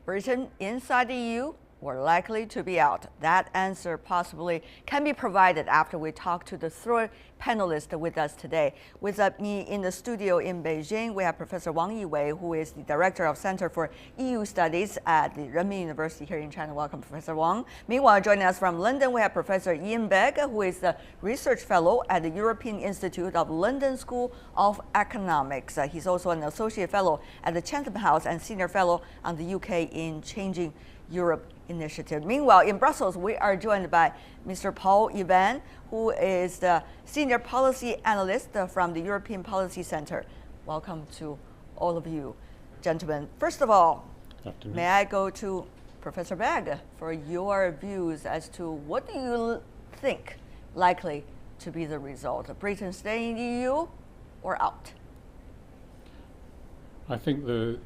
Britain inside the EU or likely to be out? That answer possibly can be provided after we talk to the three panelists with us today. With me in the studio in Beijing, we have Professor Wang Yiwei, who is the Director of Center for EU Studies at the Renmin University here in China. Welcome, Professor Wang. Meanwhile, joining us from London, we have Professor Ian Begg, who is the Research Fellow at the European Institute of London School of Economics. He's also an Associate Fellow at the Chatham House and Senior Fellow on the UK in Changing Europe initiative. Meanwhile, in Brussels, we are joined by Mr. Paul Ivan, who is the Senior Policy Analyst from the European Policy Center. Welcome to all of you, gentlemen. First of all, may I go to Professor Begg for your views as to what do you think likely to be the result? Britain staying in the EU or out? I think the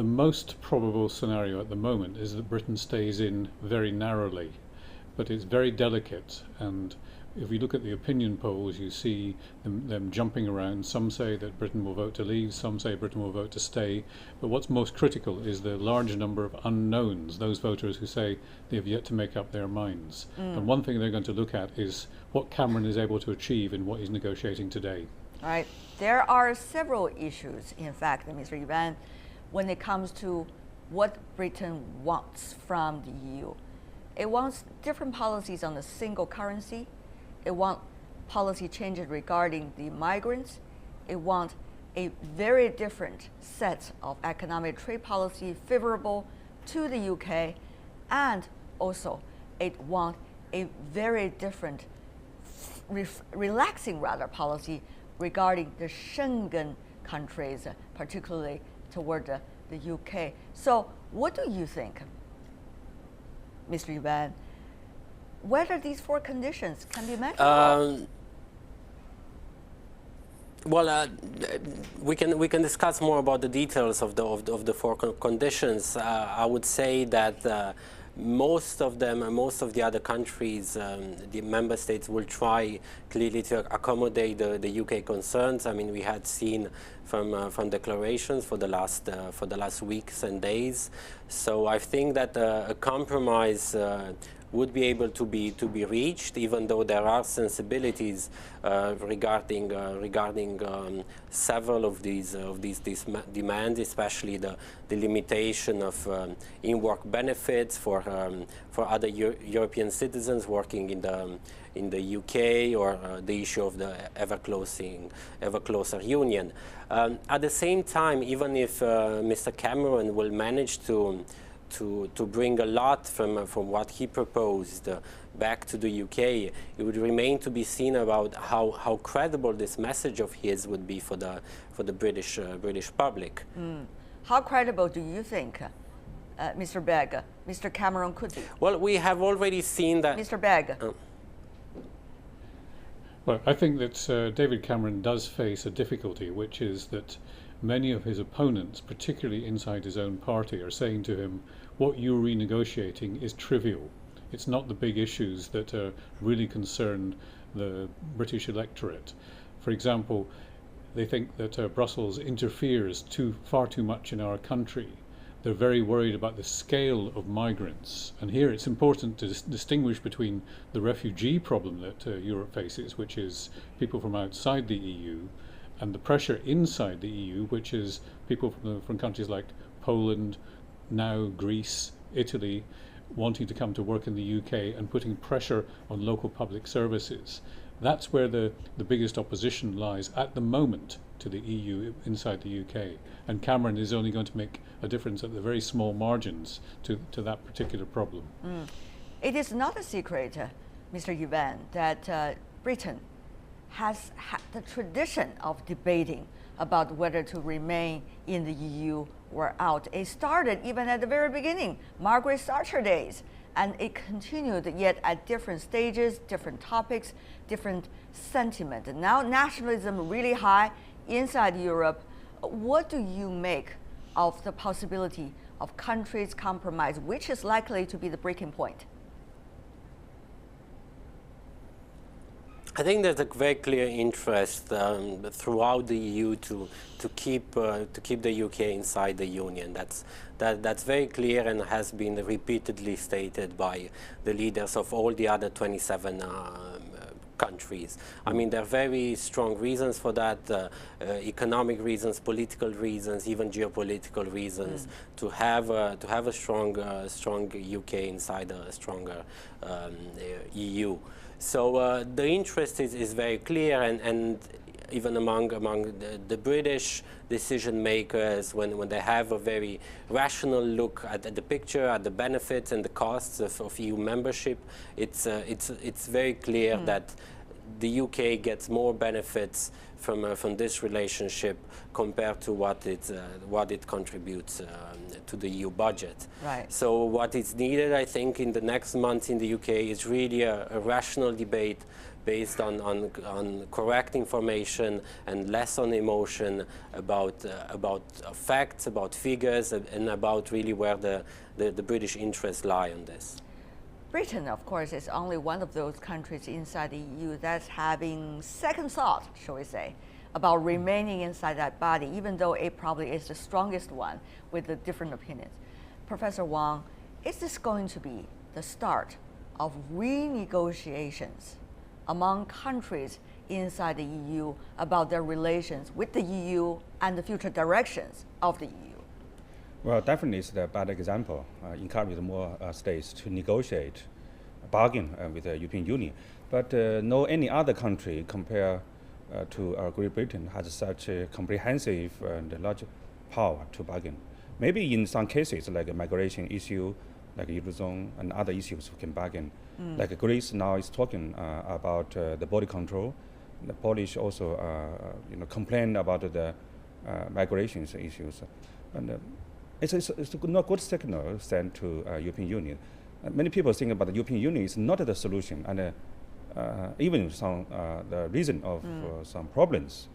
most probable scenario at the moment is that Britain stays in very narrowly, but it's very delicate. And if we look at the opinion polls, you see them jumping around. Some say that Britain will vote to leave, some say Britain will vote to stay. But what's most critical is the large number of unknowns, those voters who say they have yet to make up their minds. And one thing they're going to look at is what Cameron is able to achieve in what he's negotiating today. All right. There are several issues, in fact, Mr. Ivan, when it comes to what Britain wants from the EU. It wants different policies on a single currency. It wants policy changes regarding the migrants. It wants a very different set of economic trade policy favorable to the UK. And also, it wants a very different, relaxing policy regarding the Schengen countries, particularly toward the UK. So what do you think, Mr. Ivan, whether these four conditions can be met? We can discuss more about the details of the four conditions. I would say that most of them and most of the other countries, the member states, will try clearly to accommodate the UK concerns. I mean, we had seen from declarations for the last weeks and days. So I think that a compromise would be able to be reached, even though there are sensibilities regarding several of these demands, especially the limitation of in-work benefits for other European citizens working in the UK, or the issue of the ever closer union. At the same time, even if Mr. Cameron will manage to bring a lot from what he proposed back to the UK, it would remain to be seen about how credible this message of his would be for the British public. How credible do you think, Mr. Begg, Mr. Cameron could be? Well, we have already seen that. Mr. Begg. Well, I think that David Cameron does face a difficulty, which is that many of his opponents, particularly inside his own party, are saying to him, what you're renegotiating is trivial. It's not the big issues that really concern the British electorate. For example, they think that Brussels interferes far too much in our country. They're very worried about the scale of migrants. And here it's important to distinguish between the refugee problem that Europe faces, which is people from outside the EU, and the pressure inside the EU, which is people from countries like Poland, now Greece, Italy, wanting to come to work in the UK and putting pressure on local public services. That's where the biggest opposition lies at the moment to the EU inside the UK. And Cameron is only going to make a difference at the very small margins to that particular problem. It is not a secret, Mr. Ivan, that Britain has had the tradition of debating about whether to remain in the EU or out. It started even at the very beginning, Margaret Thatcher days, and it continued yet at different stages, different topics, different sentiment. And now nationalism really high inside Europe. What do you make of the possibility of countries' compromise, which is likely to be the breaking point? I think there's a very clear interest throughout the EU to keep the UK inside the Union. That's very clear and has been repeatedly stated by the leaders of all the other 27 countries. I mean, there are very strong reasons for that, economic reasons, political reasons, even geopolitical reasons, to have a strong UK inside a stronger EU. So the interest is very clear, and even among the British decision makers, when they have a very rational look at the picture, at the benefits and the costs of EU membership, it's very clear that the UK gets more benefits from this relationship compared to what it contributes to the EU budget. Right. So what is needed, I think, in the next months in the UK is really a rational debate based on correct information and less on emotion about facts, about figures, and about really where the British interests lie on this. Britain, of course, is only one of those countries inside the EU that's having second thought, shall we say, about remaining inside that body, even though it probably is the strongest one with the different opinions. Professor Wang, is this going to be the start of renegotiations among countries inside the EU about their relations with the EU and the future directions of the EU? Well, definitely it's a bad example. Encourage more states to negotiate, bargain with the European Union. But no any other country compared to Great Britain has such a comprehensive and large power to bargain. Maybe in some cases, like a migration issue, like Eurozone and other issues, we can bargain. Like Greece now is talking about the border control. The Polish also complain about the migration issues. And it's not good signal sent to European Union. Many people think about the European Union is not the solution, and even some the reason of some problems.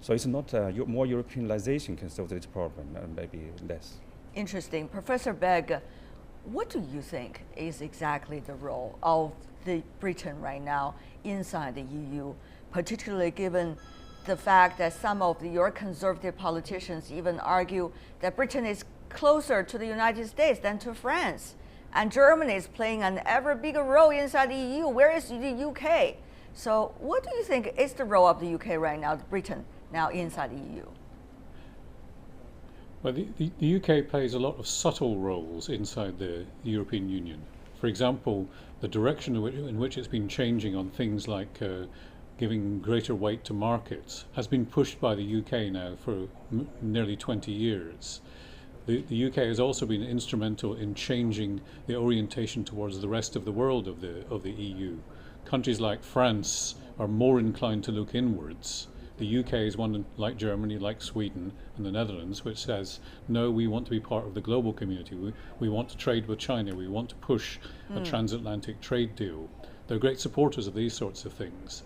So it's not more Europeanization can solve this problem, maybe less. Interesting. Professor Begg, what do you think is exactly the role of Britain right now inside the EU, particularly given the fact that some of your conservative politicians even argue that Britain is closer to the United States than to France, and Germany is playing an ever bigger role inside the EU. Where is the UK? So what do you think is the role of the UK right now, Britain now inside the EU? Well, the UK plays a lot of subtle roles inside the European Union. For example, the direction in which it's been changing on things like giving greater weight to markets has been pushed by the UK now for nearly 20 years. The UK has also been instrumental in changing the orientation towards the rest of the world of the EU. Countries like France are more inclined to look inwards. The UK is one like Germany, like Sweden and the Netherlands, which says, no, we want to be part of the global community. We want to trade with China. We want to push a transatlantic trade deal. They're great supporters of these sorts of things.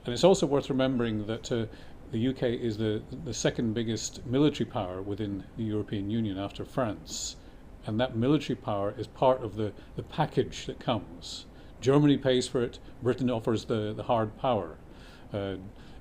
And it's also worth remembering that the UK is the second biggest military power within the European Union after France. And that military power is part of the package that comes. Germany pays for it. Britain offers the hard power.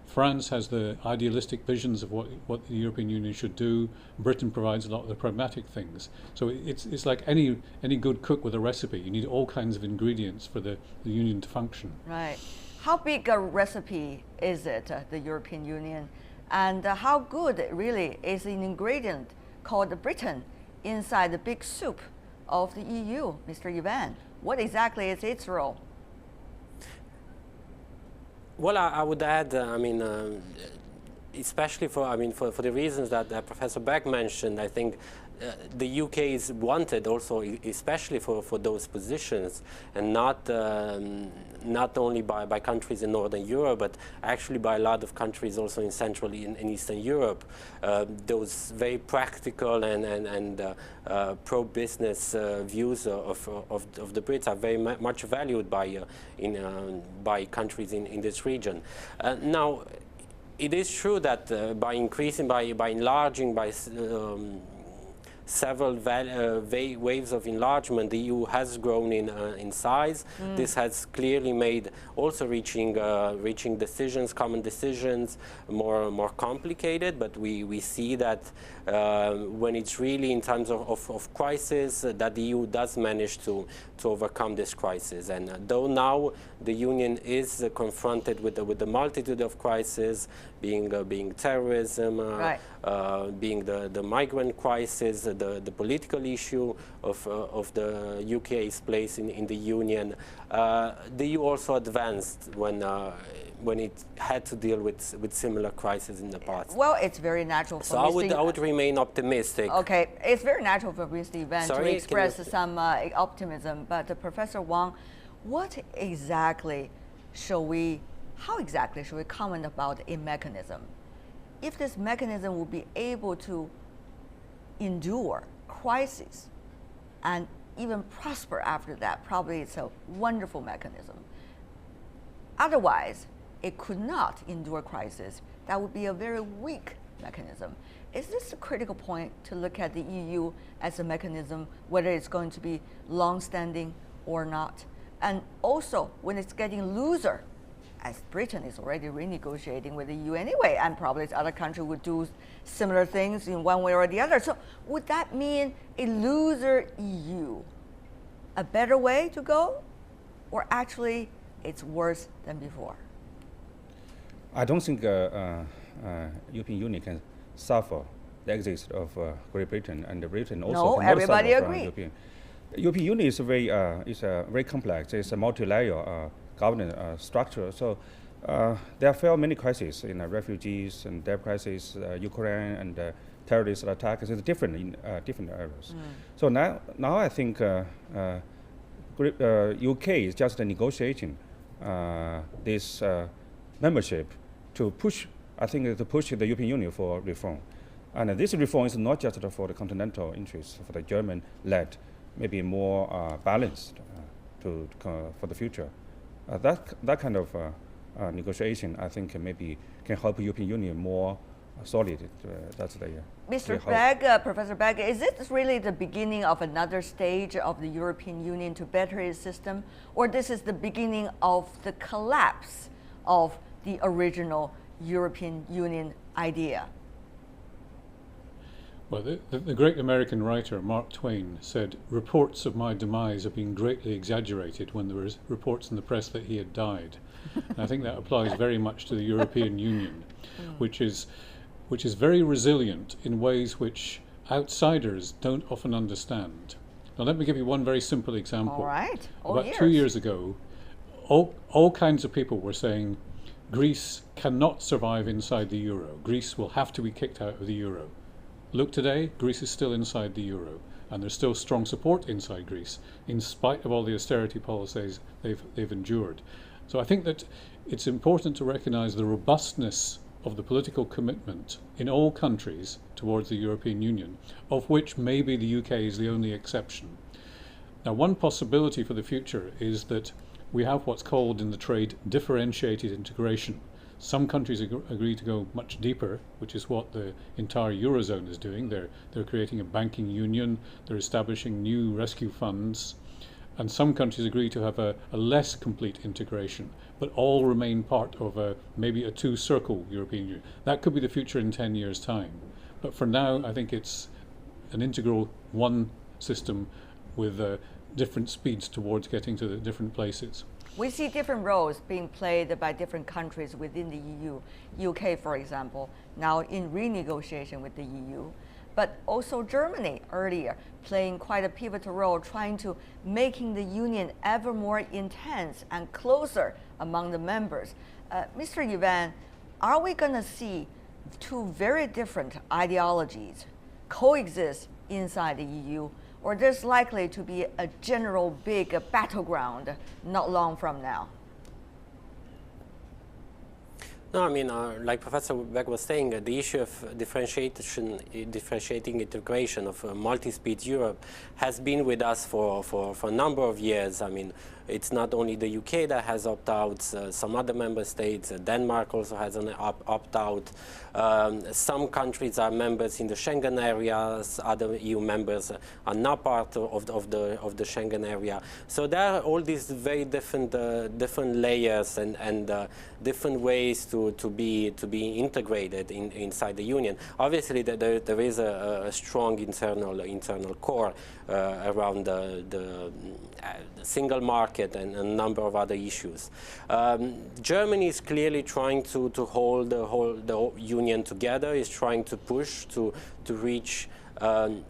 France has the idealistic visions of what the European Union should do. Britain provides a lot of the pragmatic things. So it's like any good cook with a recipe. You need all kinds of ingredients for the union to function. Right. How big a recipe is it, the European Union? And how good really is an ingredient called Britain inside the big soup of the EU, Mr. Ivan? What exactly is its role? Well, I would add, especially for the reasons that Professor Beck mentioned, I think the UK is wanted also, especially for those positions, and not only by countries in Northern Europe, but actually by a lot of countries also in Central and Eastern Europe. Those very practical and pro-business views of the Brits are very much valued by countries in this region. Now, it is true that by enlarging, by several waves of enlargement, the EU has grown in size. This has clearly made also reaching decisions, common decisions, more complicated. But we see that when it's really in times of crisis, that the EU does manage to overcome this crisis. And though now the Union is confronted with the multitude of crises, being terrorism, right. Being the migrant crisis, the political issue of the UK's place in the Union, the EU also advanced when it had to deal with similar crises in the past. Well, it's very natural for so I would remain optimistic. Okay, it's very natural for Mr. Yuan to Sorry, express some optimism, but Professor Wang, how exactly should we comment about a mechanism? If this mechanism will be able to endure crisis and even prosper after that, probably it's a wonderful mechanism. Otherwise, it could not endure crisis. That would be a very weak mechanism. Is this a critical point to look at the EU as a mechanism, whether it's going to be long-standing or not? And also, when it's getting looser, as Britain is already renegotiating with the EU anyway, and probably other countries would do similar things in one way or the other. So would that mean a looser EU a better way to go? Or actually, it's worse than before? I don't think European Union can suffer the exit of Great Britain, and Britain also No, cannot everybody suffer from agree. European Union is very complex. It's a multi-layer governance structure. So there are many crises, refugees and debt crisis, Ukraine and terrorist attacks. It's different in different areas. So now I think UK is just negotiating this membership to push the European Union for reform. And this reform is not just for the continental interests, for the German-led, maybe more balanced for the future. That kind of negotiation, I think, maybe can help European Union more solid. That's the Mr. Begg, Professor Begg, is it really the beginning of another stage of the European Union to better its system, or this is the beginning of the collapse of the original European Union idea? Well, the great American writer Mark Twain said, "Reports of my demise have been greatly exaggerated," when there were reports in the press that he had died. And I think that applies very much to the European Union, which is very resilient in ways which outsiders don't often understand. Now, let me give you one very simple example. All right. About 2 years ago, all kinds of people were saying Greece cannot survive inside the euro. Greece will have to be kicked out of the euro. Look today, Greece is still inside the euro, and there's still strong support inside Greece, in spite of all the austerity policies they've endured. So I think that it's important to recognize the robustness of the political commitment in all countries towards the European Union, of which maybe the UK is the only exception. Now, one possibility for the future is that we have what's called in the trade differentiated integration. Some countries agree to go much deeper, which is what the entire Eurozone is doing. They're creating a banking union, they're establishing new rescue funds, and some countries agree to have a less complete integration, but all remain part of maybe a two-circle European Union. That could be the future in 10 years' time. But for now, I think it's an integral one system with different speeds towards getting to the different places. We see different roles being played by different countries within the EU. UK, for example, now in renegotiation with the EU, but also Germany earlier playing quite a pivotal role, trying to making the union ever more intense and closer among the members. Mr. Yuan, are we going to see two very different ideologies coexist inside the EU? Or there's likely to be a general big battleground not long from now? No, I mean, like Professor Beck was saying, the issue of differentiating integration of multi-speed Europe has been with us for a number of years. I mean, it's not only the UK that has opt-outs, some other member states, Denmark also has an opt-out. Some countries are members in the Schengen area, other EU members are not part of the Schengen area. So there are all these very different layers and different ways to be integrated inside the Union. Obviously, there is a strong internal core around the single market and a number of other issues. Germany is clearly trying to hold the Union together, is trying to push to reach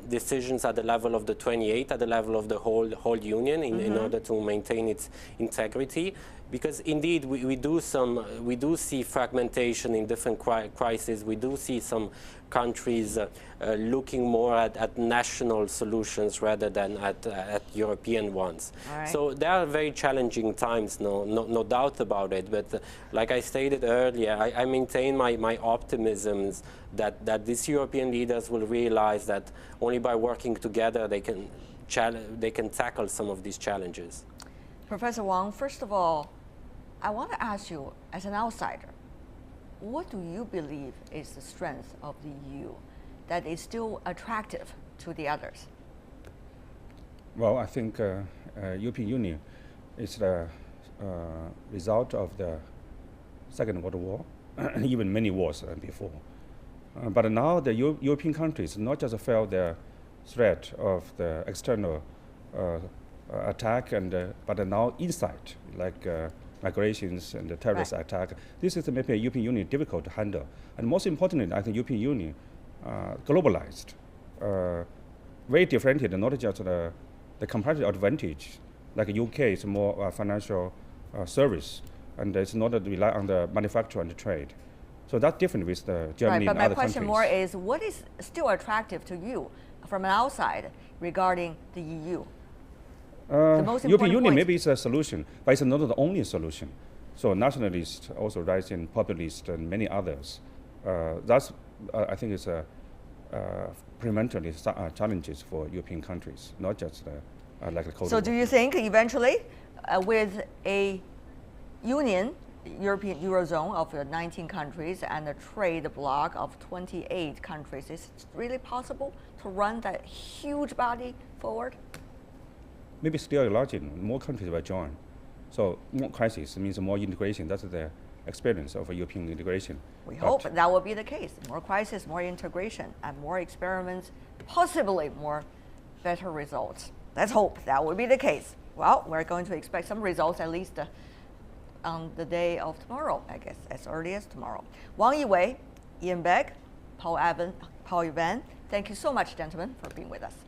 decisions at the level of the 28, at the level of the whole Union in order to maintain its integrity. Because indeed we do see fragmentation in different crises. We do see some countries looking more at national solutions rather than at European ones. Right. So there are very challenging times, no doubt about it. But like I stated earlier, I maintain my optimisms that these European leaders will realize that only by working together they can tackle some of these challenges. Professor Wang, first of all, I want to ask you, as an outsider, what do you believe is the strength of the EU that is still attractive to the others? Well, I think European Union is the result of the Second World War, even many wars before. But now the European countries not just felt the threat of the external attack, but now inside, like migrations and the terrorist attack. This is making the European Union difficult to handle. And most importantly, I think European Union globalized, very differentiated, not just the competitive advantage. Like UK is more financial service, and it's not rely on the manufacture and the trade. So that's different with the Germany and other countries. But my question more is, what is still attractive to you from an outside regarding the EU? The most European Union point. maybe is a solution, but it's not the only solution. So nationalists also rising, populists, and many others. That's I think it's fundamentally challenges for European countries, not just like the Cold War. So do you think eventually, with a union, European Eurozone of 19 countries and a trade bloc of 28 countries, is it really possible to run that huge body forward? Maybe still enlarging, more countries will join. So more crisis means more integration. That's the experience of European integration. We hope that will be the case. More crisis, more integration, and more experiments, possibly more better results. Let's hope that will be the case. Well, we're going to expect some results at least on the day of tomorrow, I guess, as early as tomorrow. Wang Yiwei, Ian Beck, Paul Yvan, thank you so much, gentlemen, for being with us.